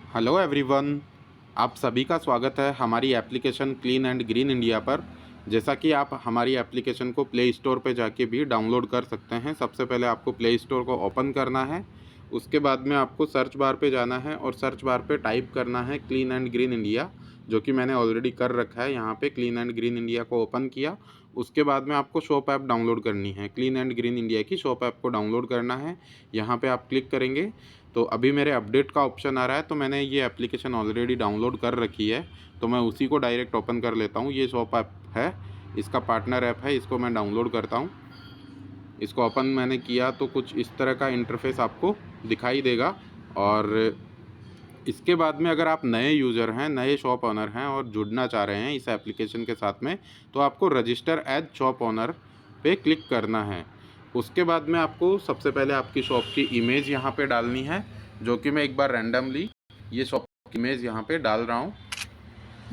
Hello everyone, आप सभी का स्वागत है हमारी application clean and green India पर। जैसा कि आप हमारी एप्लीकेशन को प्ले स्टोर पे जाके भी डाउनलोड कर सकते हैं। सबसे पहले आपको प्ले स्टोर को ओपन करना है, उसके बाद में आपको सर्च बार पे जाना है और सर्च बार पे टाइप करना है क्लीन एंड ग्रीन इंडिया, जो कि मैंने ऑलरेडी कर रखा है। यहाँ पे क्लीन एंड ग्रीन इंडिया को ओपन किया, उसके बाद में आपको शॉप ऐप डाउनलोड करनी है। क्लीन एंड ग्रीन इंडिया की शॉप ऐप को डाउनलोड करना है। यहाँ पे आप क्लिक करेंगे तो अभी मेरे अपडेट का ऑप्शन आ रहा है, तो मैंने ये एप्लीकेशन ऑलरेडी डाउनलोड कर रखी है, तो मैं उसी को डायरेक्ट ओपन कर लेता हूँ। ये शॉप ऐप है, इसका पार्टनर ऐप है, इसको मैं डाउनलोड करता हूँ। इसको ओपन मैंने किया तो कुछ इस तरह का इंटरफेस आपको दिखाई देगा। और इसके बाद में अगर आप नए यूज़र हैं, नए शॉप ओनर हैं और जुड़ना चाह रहे हैं इस एप्लीकेशन के साथ में, तो आपको रजिस्टर एज शॉप ओनर पे क्लिक करना है। उसके बाद में आपको सबसे पहले आपकी शॉप की इमेज यहाँ पे डालनी है, जो कि मैं एक बार रैंडमली ये शॉप की इमेज यहाँ पे डाल रहा हूँ।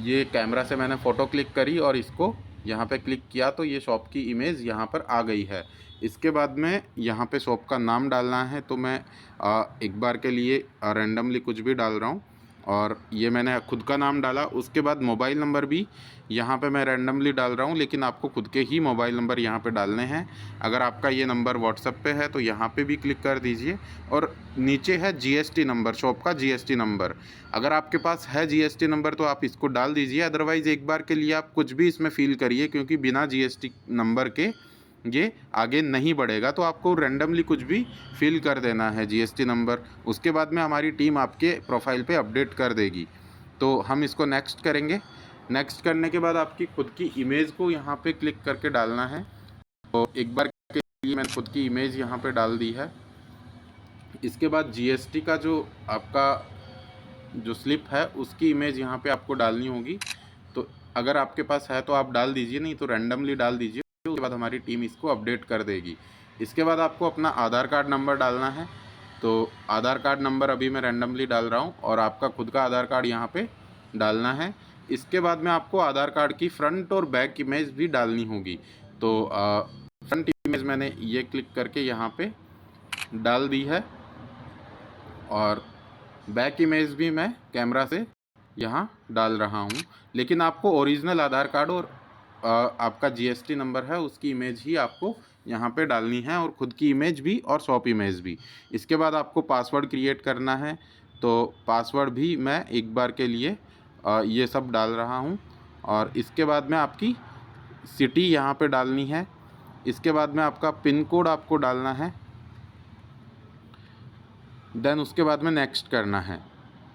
ये कैमरा से मैंने फ़ोटो क्लिक करी और इसको यहाँ पे क्लिक किया तो ये शॉप की इमेज यहाँ पर आ गई है। इसके बाद में यहाँ पे शॉप का नाम डालना है, तो मैं एक बार के लिए रैंडमली कुछ भी डाल रहा हूँ और ये मैंने खुद का नाम डाला। उसके बाद मोबाइल नंबर भी यहाँ पे मैं रैंडमली डाल रहा हूँ, लेकिन आपको खुद के ही मोबाइल नंबर यहाँ पे डालने हैं। अगर आपका ये नंबर व्हाट्सएप पे है तो यहाँ पे भी क्लिक कर दीजिए। और नीचे है जीएसटी नंबर, शॉप का जीएसटी नंबर। अगर आपके पास है जीएसटी नंबर तो आप इसको डाल दीजिए, अदरवाइज़ एक बार के लिए आप कुछ भी इसमें फिल करिए, क्योंकि बिना जीएसटी नंबर के ये आगे नहीं बढ़ेगा। तो आपको रैंडमली कुछ भी फिल कर देना है जीएसटी नंबर। उसके बाद में हमारी टीम आपके प्रोफाइल पे अपडेट कर देगी। तो हम इसको नेक्स्ट करेंगे। नेक्स्ट करने के बाद आपकी खुद की इमेज को यहाँ पे क्लिक करके डालना है। तो एक बार के लिए मैंने खुद की इमेज यहाँ पे डाल दी है। इसके बाद जीएसटी का जो आपका जो स्लिप है उसकी इमेज यहाँ पे आपको डालनी होगी। तो अगर आपके पास है तो आप डाल दीजिए, नहीं तो रैंडमली डाल दीजिए। उसके बाद हमारी टीम इसको अपडेट कर देगी। इसके बाद आपको अपना आधार कार्ड नंबर डालना है। तो आधार कार्ड नंबर अभी मैं रैंडमली डाल रहा हूँ और आपका खुद का आधार कार्ड यहाँ पे डालना है। इसके बाद में आपको आधार कार्ड की फ्रंट और बैक इमेज भी डालनी होगी। तो फ्रंट इमेज मैंने ये क्लिक करके यहाँ पे डाल दी है और बैक इमेज भी मैं कैमरा से यहाँ डाल रहा हूँ। लेकिन आपको ओरिजिनल आधार कार्ड और आपका जीएसटी नंबर है उसकी इमेज ही आपको यहाँ पे डालनी है, और ख़ुद की इमेज भी और शॉप इमेज भी। इसके बाद आपको पासवर्ड क्रिएट करना है। तो पासवर्ड भी मैं एक बार के लिए ये सब डाल रहा हूँ। और इसके बाद में आपकी सिटी यहाँ पे डालनी है। इसके बाद में आपका पिन कोड आपको डालना है। देन उसके बाद में नेक्स्ट करना है।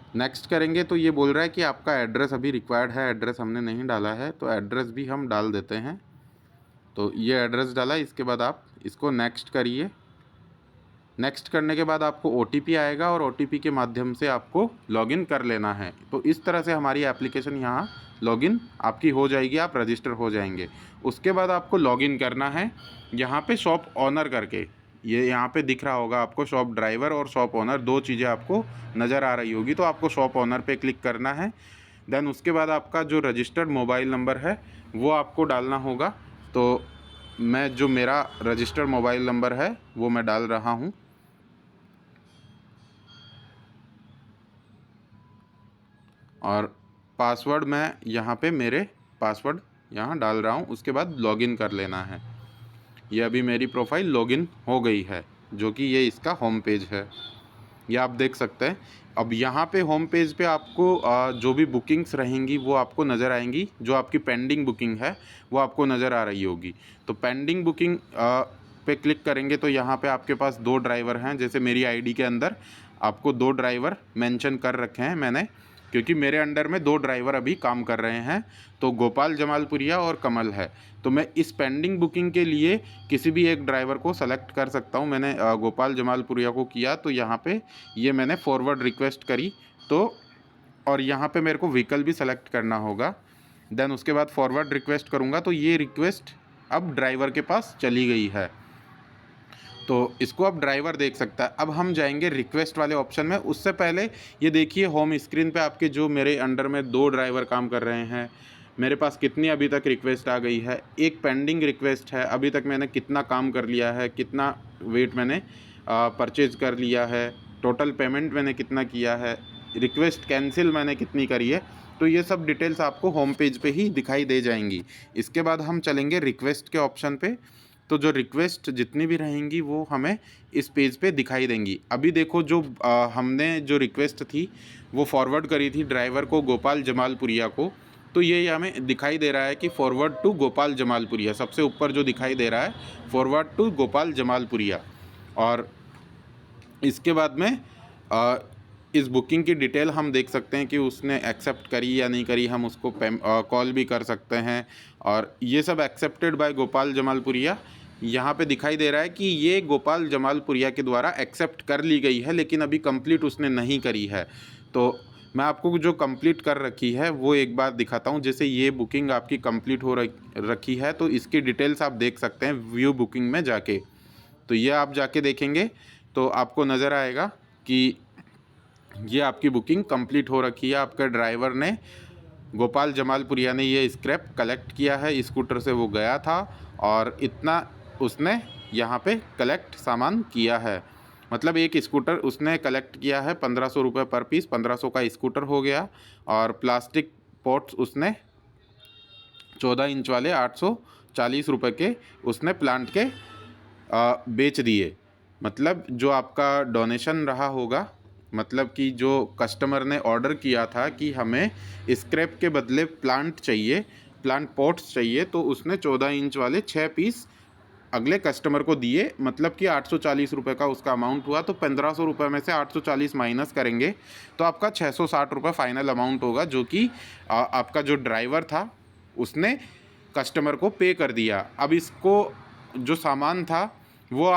नेक्स्ट करेंगे तो ये बोल रहा है कि आपका एड्रेस अभी रिक्वायर्ड है, एड्रेस हमने नहीं डाला है, तो एड्रेस भी हम डाल देते हैं। तो ये एड्रेस डाला। इसके बाद आप इसको नेक्स्ट करिए। नेक्स्ट करने के बाद आपको ओटीपी आएगा और ओटीपी के माध्यम से आपको लॉगिन कर लेना है। तो इस तरह से हमारी एप्लीकेशन यहाँ लॉगिन आपकी हो जाएगी, आप रजिस्टर हो जाएंगे। उसके बाद आपको लॉगिन करना है यहाँ पे शॉप ऑनर करके। ये यहाँ पे दिख रहा होगा आपको, शॉप ड्राइवर और शॉप ऑनर, दो चीज़ें आपको नज़र आ रही होगी। तो आपको शॉप ऑनर पे क्लिक करना है। देन उसके बाद आपका जो रजिस्टर्ड मोबाइल नंबर है वो आपको डालना होगा। तो मैं जो मेरा रजिस्टर्ड मोबाइल नंबर है वो मैं डाल रहा हूँ। और पासवर्ड मैं यहाँ पे मेरे पासवर्ड यहाँ डाल रहा हूँ। उसके बाद लॉगिन कर लेना है। ये अभी मेरी प्रोफाइल लॉगिन हो गई है, जो कि ये इसका होम पेज है, ये आप देख सकते हैं। अब यहाँ पे होम पेज पे आपको जो भी बुकिंग्स रहेंगी वो आपको नज़र आएंगी। जो आपकी पेंडिंग बुकिंग है वो आपको नज़र आ रही होगी। तो पेंडिंग बुकिंग पे क्लिक करेंगे तो यहाँ पे आपके पास दो ड्राइवर हैं। जैसे मेरी आईडी के अंदर आपको दो ड्राइवर मेंशन कर रखे हैं मैंने, क्योंकि मेरे अंडर में दो ड्राइवर अभी काम कर रहे हैं। तो गोपाल जमालपुरिया और कमल है। तो मैं इस पेंडिंग बुकिंग के लिए किसी भी एक ड्राइवर को सेलेक्ट कर सकता हूं। मैंने गोपाल जमालपुरिया को किया, तो यहाँ पे ये मैंने फॉरवर्ड रिक्वेस्ट करी। तो और यहाँ पे मेरे को व्हीकल भी सेलेक्ट करना होगा। देन उसके बाद फॉरवर्ड रिक्वेस्ट करूँगा तो ये रिक्वेस्ट अब ड्राइवर के पास चली गई है। तो इसको अब ड्राइवर देख सकता है। अब हम जाएंगे रिक्वेस्ट वाले ऑप्शन में। उससे पहले ये देखिए होम स्क्रीन पे आपके जो मेरे अंडर में दो ड्राइवर काम कर रहे हैं, मेरे पास कितनी अभी तक रिक्वेस्ट आ गई है। एक पेंडिंग रिक्वेस्ट है, अभी तक मैंने कितना काम कर लिया है, कितना वेट मैंने परचेज कर लिया है, टोटल पेमेंट मैंने कितना किया है। रिक्वेस्ट कैंसिल मैंने कितनी करी है, तो ये सब डिटेल्स आपको होम पेज पे ही दिखाई दे जाएंगी। इसके बाद हम चलेंगे रिक्वेस्ट के ऑप्शन पे। तो जो रिक्वेस्ट जितनी भी रहेंगी वो हमें इस पेज पे दिखाई देंगी। अभी देखो जो हमने जो रिक्वेस्ट थी वो फॉरवर्ड करी थी ड्राइवर को गोपाल जमालपुरिया को, तो ये हमें दिखाई दे रहा है कि फॉरवर्ड टू गोपाल जमालपुरिया, सबसे ऊपर जो दिखाई दे रहा है फॉरवर्ड टू गोपाल जमालपुरिया। और इसके बाद में इस बुकिंग की डिटेल हम देख सकते हैं कि उसने एक्सेप्ट करी या नहीं करी, हम उसको कॉल भी कर सकते हैं। और ये सब एक्सेप्टेड बाय गोपाल जमालपुरिया यहाँ पे दिखाई दे रहा है कि ये गोपाल जमालपुरिया के द्वारा एक्सेप्ट कर ली गई है, लेकिन अभी कंप्लीट उसने नहीं करी है। तो मैं आपको जो कंप्लीट कर रखी है वो एक बार दिखाता हूँ। जैसे ये बुकिंग आपकी कंप्लीट हो रखी है, तो इसकी डिटेल्स आप देख सकते हैं व्यू बुकिंग में जाके। तो ये आप जाके देखेंगे तो आपको नज़र आएगा कि ये आपकी बुकिंग कंप्लीट हो रखी है। आपका ड्राइवर ने, गोपाल जमालपुरिया ने ये स्क्रैप कलेक्ट किया है, स्कूटर से वो गया था और इतना उसने यहाँ पे कलेक्ट सामान किया है। मतलब एक स्कूटर उसने कलेक्ट किया है 1500 रुपये पर पीस, 1500 का स्कूटर हो गया। और प्लास्टिक पॉट्स उसने 14 इंच वाले 840 रुपये के उसने प्लांट के बेच दिए। मतलब जो आपका डोनेशन रहा होगा, मतलब कि जो कस्टमर ने ऑर्डर किया था कि हमें स्क्रैप के बदले प्लांट चाहिए, प्लांट पॉट्स चाहिए, तो उसने 14 इंच वाले 6 पीस अगले कस्टमर को दिए। मतलब कि 840 रुपये का उसका अमाउंट हुआ। तो 1500 रुपये में से 840 माइनस करेंगे तो आपका 660 रुपये फाइनल अमाउंट होगा, जो कि आपका जो ड्राइवर था उसने कस्टमर को पे कर दिया। अब इसको जो सामान था वो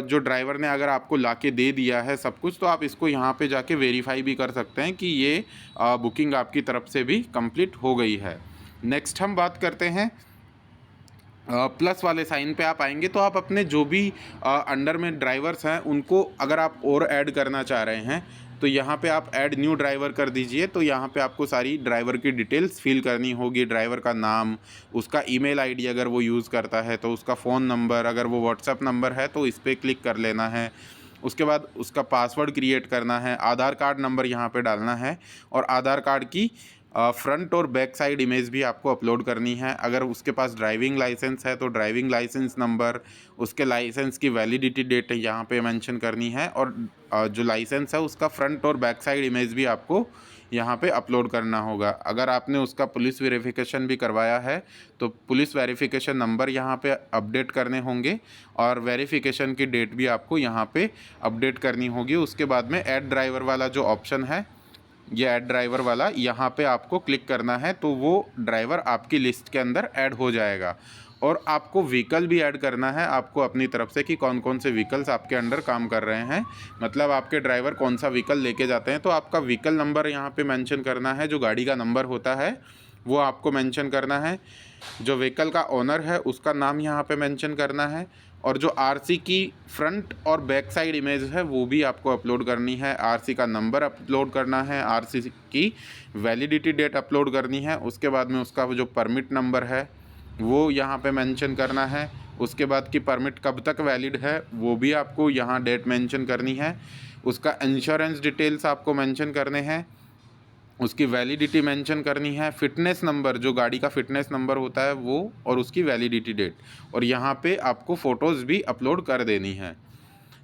जो ड्राइवर ने अगर आपको लाके दे दिया है सब कुछ, तो आप इसको यहाँ पे जाके वेरीफाई भी कर सकते हैं कि ये बुकिंग आपकी तरफ से भी कंप्लीट हो गई है। नेक्स्ट हम बात करते हैं प्लस वाले साइन पे आप आएंगे तो आप अपने जो भी अंडर में ड्राइवर्स हैं उनको अगर आप और ऐड करना चाह रहे हैं तो यहाँ पे आप ऐड न्यू ड्राइवर कर दीजिए। तो यहाँ पे आपको सारी ड्राइवर की डिटेल्स फिल करनी होगी, ड्राइवर का नाम, उसका ईमेल आईडी अगर वो यूज़ करता है तो उसका फ़ोन नंबर, अगर वो व्हाट्सएप नंबर है तो इस पर क्लिक कर लेना है। उसके बाद उसका पासवर्ड क्रिएट करना है, आधार कार्ड नंबर यहाँ पे डालना है और आधार कार्ड की फ्रंट और बैक साइड इमेज भी आपको अपलोड करनी है। अगर उसके पास ड्राइविंग लाइसेंस है तो ड्राइविंग लाइसेंस नंबर, उसके लाइसेंस की वैलिडिटी डेट यहाँ पे मेंशन करनी है और जो लाइसेंस है उसका फ्रंट और बैक साइड इमेज भी आपको यहाँ पे अपलोड करना होगा। अगर आपने उसका पुलिस वेरिफिकेशन भी करवाया है तो पुलिस वेरिफिकेशन नंबर यहाँ पे अपडेट करने होंगे और वेरिफिकेशन की डेट भी आपको यहाँ पे अपडेट करनी होगी। उसके बाद में ऐड ड्राइवर वाला जो ऑप्शन है, ये ऐड ड्राइवर वाला, यहाँ पे आपको क्लिक करना है तो वो ड्राइवर आपकी लिस्ट के अंदर ऐड हो जाएगा। और आपको व्हीकल भी ऐड करना है आपको अपनी तरफ से कि कौन कौन से व्हीकल्स आपके अंडर काम कर रहे हैं, मतलब आपके ड्राइवर कौन सा व्हीकल लेके जाते हैं। तो आपका व्हीकल नंबर यहाँ पे मेंशन करना है, जो गाड़ी का नंबर होता है वो आपको मेंशन करना है। जो व्हीकल का ओनर है उसका नाम यहाँ पे मेंशन करना है और जो आरसी की फ्रंट और बैक साइड इमेज है वो भी आपको अपलोड करनी है। आरसी का नंबर अपलोड करना है, आरसी की वैलिडिटी डेट अपलोड करनी है। उसके बाद में उसका जो परमिट नंबर है वो यहाँ पे मेंशन करना है। उसके बाद की परमिट कब तक वैलिड है वो भी आपको यहाँ डेट मेंशन करनी है। उसका इंश्योरेंस डिटेल्स आपको मेंशन करने हैं, उसकी वैलिडिटी मेंशन करनी है, फिटनेस नंबर, जो गाड़ी का फिटनेस नंबर होता है वो, और उसकी वैलिडिटी डेट, और यहाँ पे आपको फ़ोटोज़ भी अपलोड कर देनी है।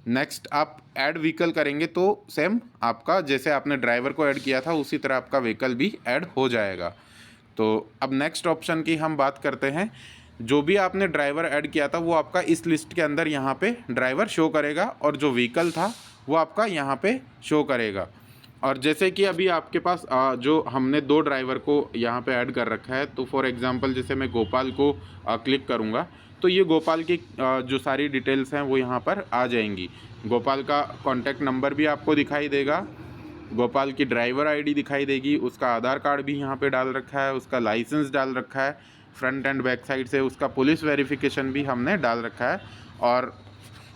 नेक्स्ट आप ऐड व्हीकल करेंगे तो सेम आपका जैसे आपने ड्राइवर को ऐड किया था उसी तरह आपका व्हीकल भी ऐड हो जाएगा। तो अब नेक्स्ट ऑप्शन की हम बात करते हैं। जो भी आपने ड्राइवर ऐड किया था वो आपका इस लिस्ट के अंदर यहाँ पे ड्राइवर शो करेगा और जो व्हीकल था वो आपका यहाँ पे शो करेगा। और जैसे कि अभी आपके पास जो हमने 2 ड्राइवर को यहाँ पे ऐड कर रखा है, तो फॉर एग्ज़ाम्पल जैसे मैं गोपाल को क्लिक करूँगा तो ये गोपाल की जो सारी डिटेल्स हैं वो यहाँ पर आ जाएंगी। गोपाल का कॉन्टैक्ट नंबर भी आपको दिखाई देगा, गोपाल की ड्राइवर आईडी दिखाई देगी, उसका आधार कार्ड भी यहाँ पे डाल रखा है, उसका लाइसेंस डाल रखा है फ्रंट एंड बैक साइड से, उसका पुलिस वेरिफिकेशन भी हमने डाल रखा है। और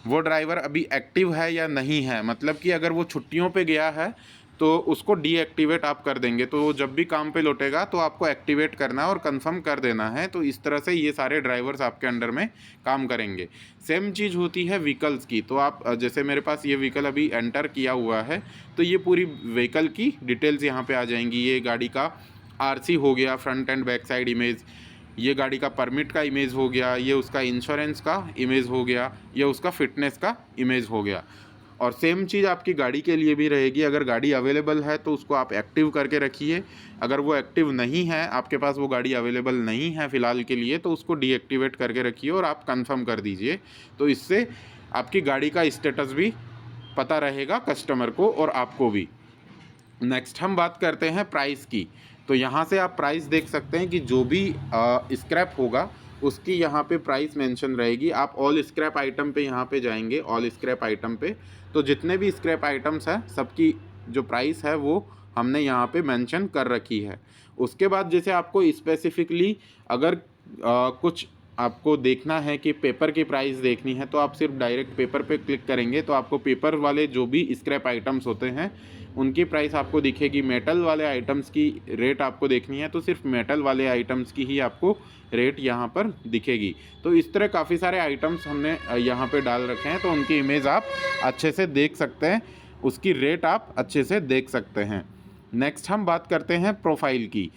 वो ड्राइवर अभी एक्टिव है या नहीं है, मतलब कि अगर वो छुट्टियों पे गया है तो उसको डीएक्टिवेट आप कर देंगे, तो जब भी काम पे लौटेगा तो आपको एक्टिवेट करना है और कंफर्म कर देना है। तो इस तरह से ये सारे ड्राइवर्स आपके अंडर में काम करेंगे। सेम चीज़ होती है व्हीकल्स की। तो आप जैसे मेरे पास ये व्हीकल अभी एंटर किया हुआ है, तो ये पूरी व्हीकल की डिटेल्स यहाँ पे आ जाएंगी। ये गाड़ी का आरसी हो गया, front end back side image, ये गाड़ी का परमिट का इमेज हो गया, ये उसका इंश्योरेंस का इमेज हो गया, ये उसका फिटनेस का इमेज हो गया। और सेम चीज़ आपकी गाड़ी के लिए भी रहेगी। अगर गाड़ी अवेलेबल है तो उसको आप एक्टिव करके रखिए, अगर वो एक्टिव नहीं है, आपके पास वो गाड़ी अवेलेबल नहीं है फ़िलहाल के लिए, तो उसको डीएक्टिवेट करके रखिए और आप कंफर्म कर दीजिए। तो इससे आपकी गाड़ी का स्टेटस भी पता रहेगा कस्टमर को और आपको भी। नेक्स्ट हम बात करते हैं प्राइस की। तो यहाँ से आप प्राइस देख सकते हैं कि जो भी स्क्रैप होगा उसकी यहाँ पे प्राइस मेंशन रहेगी। आप ऑल स्क्रैप आइटम पे यहाँ पे जाएंगे, ऑल स्क्रैप आइटम पे, तो जितने भी स्क्रैप आइटम्स हैं सबकी जो प्राइस है वो हमने यहाँ पे मेंशन कर रखी है। उसके बाद जैसे आपको स्पेसिफिकली अगर कुछ आपको देखना है कि पेपर की प्राइस देखनी है, तो आप सिर्फ डायरेक्ट पेपर पे क्लिक करेंगे तो आपको पेपर वाले जो भी स्क्रैप आइटम्स होते हैं उनकी प्राइस आपको दिखेगी। मेटल वाले आइटम्स की रेट आपको देखनी है तो सिर्फ मेटल वाले आइटम्स की ही आपको रेट यहाँ पर दिखेगी। तो इस तरह काफ़ी सारे आइटम्स हमने यहाँ पे डाल रखे हैं, तो उनकी इमेज आप अच्छे से देख सकते हैं, उसकी रेट आप अच्छे से देख सकते हैं। नेक्स्ट हम बात करते हैं प्रोफाइल की।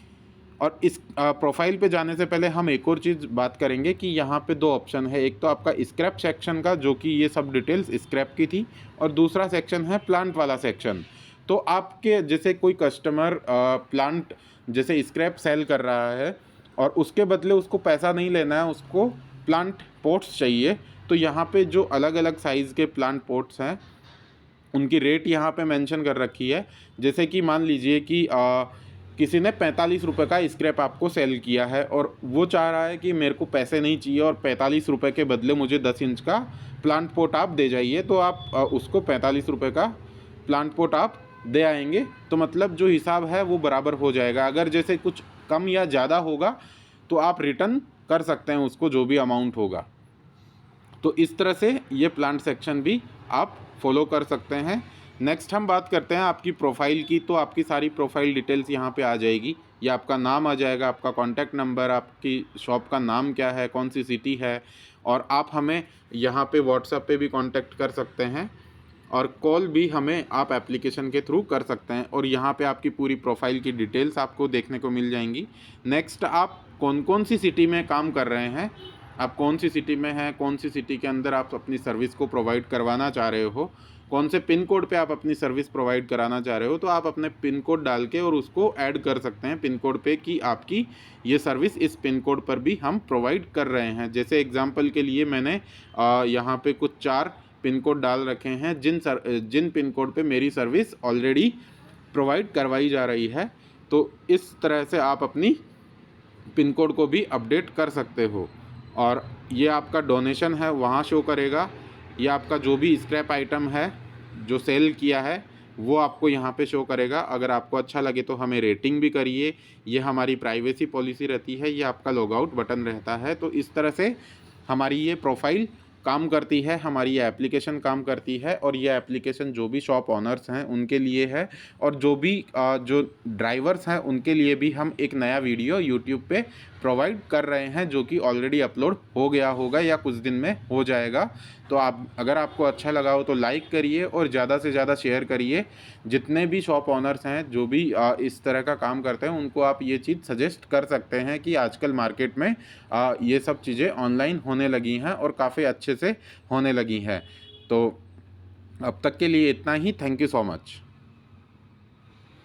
और इस प्रोफाइल पे जाने से पहले हम एक और चीज़ बात करेंगे कि यहाँ पे दो ऑप्शन है। एक तो आपका स्क्रैप सेक्शन का, जो कि ये सब डिटेल्स स्क्रैप की थी, और दूसरा सेक्शन है प्लांट वाला सेक्शन। तो आपके जैसे कोई कस्टमर प्लांट जैसे स्क्रैप सेल कर रहा है और उसके बदले उसको पैसा नहीं लेना है, उसको प्लांट पोट्स चाहिए, तो यहाँ पे जो अलग अलग साइज़ के प्लांट पोट्स हैं उनकी रेट यहाँ पे मेंशन कर रखी है। जैसे कि मान लीजिए कि किसी ने 45 रुपये का स्क्रैप आपको सेल किया है और वो चाह रहा है कि मेरे को पैसे नहीं चाहिए और 45 रुपये के बदले मुझे 10 इंच का प्लांट पोट आप दे जाइए, तो आप उसको 45 रुपये का प्लांट पोट आप दे आएंगे। तो मतलब जो हिसाब है वो बराबर हो जाएगा। अगर जैसे कुछ कम या ज़्यादा होगा तो आप रिटर्न कर सकते हैं उसको, जो भी अमाउंट होगा। तो इस तरह से ये प्लांट सेक्शन भी आप फॉलो कर सकते हैं। नेक्स्ट हम बात करते हैं आपकी प्रोफाइल की। तो आपकी सारी प्रोफाइल डिटेल्स यहाँ पे आ जाएगी। ये आपका नाम आ जाएगा, आपका कॉन्टैक्ट नंबर, आपकी शॉप का नाम क्या है, कौन सी सिटी है, और आप हमें यहाँ पे व्हाट्सएप पे भी कांटेक्ट कर सकते हैं और कॉल भी हमें आप एप्लीकेशन के थ्रू कर सकते हैं। और यहाँ पे आपकी पूरी प्रोफाइल की डिटेल्स आपको देखने को मिल जाएंगी। नेक्स्ट, आप कौन कौन सी सिटी में काम कर रहे हैं, आप कौन सी सिटी में हैं, कौन सी सिटी के अंदर आप अपनी सर्विस को प्रोवाइड करवाना चाह रहे हो, कौन से पिन कोड पे आप अपनी सर्विस प्रोवाइड कराना चाह रहे हो, तो आप अपने पिन कोड डाल के और उसको ऐड कर सकते हैं पिन कोड पे कि आपकी ये सर्विस इस पिन कोड पर भी हम प्रोवाइड कर रहे हैं। जैसे एग्जांपल के लिए मैंने यहाँ पे कुछ 4 पिन कोड डाल रखे हैं जिन पिन कोड पे मेरी सर्विस ऑलरेडी प्रोवाइड करवाई जा रही है। तो इस तरह से आप अपनी पिन कोड को भी अपडेट कर सकते हो। और ये आपका डोनेशन है वहाँ शो करेगा, ये आपका जो भी स्क्रैप आइटम है जो सेल किया है वो आपको यहाँ पे शो करेगा। अगर आपको अच्छा लगे तो हमें रेटिंग भी करिए, ये हमारी प्राइवेसी पॉलिसी रहती है, ये आपका लॉगआउट बटन रहता है। तो इस तरह से हमारी ये प्रोफाइल काम करती है, हमारी ये एप्लीकेशन काम करती है। और ये एप्लीकेशन जो भी शॉप ऑनर्स हैं उनके लिए है, और जो भी जो ड्राइवर्स हैं उनके लिए भी हम एक नया वीडियो यूट्यूब पे प्रोवाइड कर रहे हैं, जो कि ऑलरेडी अपलोड हो गया होगा या कुछ दिन में हो जाएगा। तो आप अगर आपको अच्छा लगा हो तो लाइक करिए और ज़्यादा से ज़्यादा शेयर करिए। जितने भी शॉप ऑनर्स हैं जो भी इस तरह का काम करते हैं उनको आप ये चीज़ सजेस्ट कर सकते हैं कि आजकल मार्केट में ये सब चीज़ें ऑनलाइन होने लगी हैं और काफ़ी अच्छे से होने लगी हैं। तो अब तक के लिए इतना ही। Thank you so much.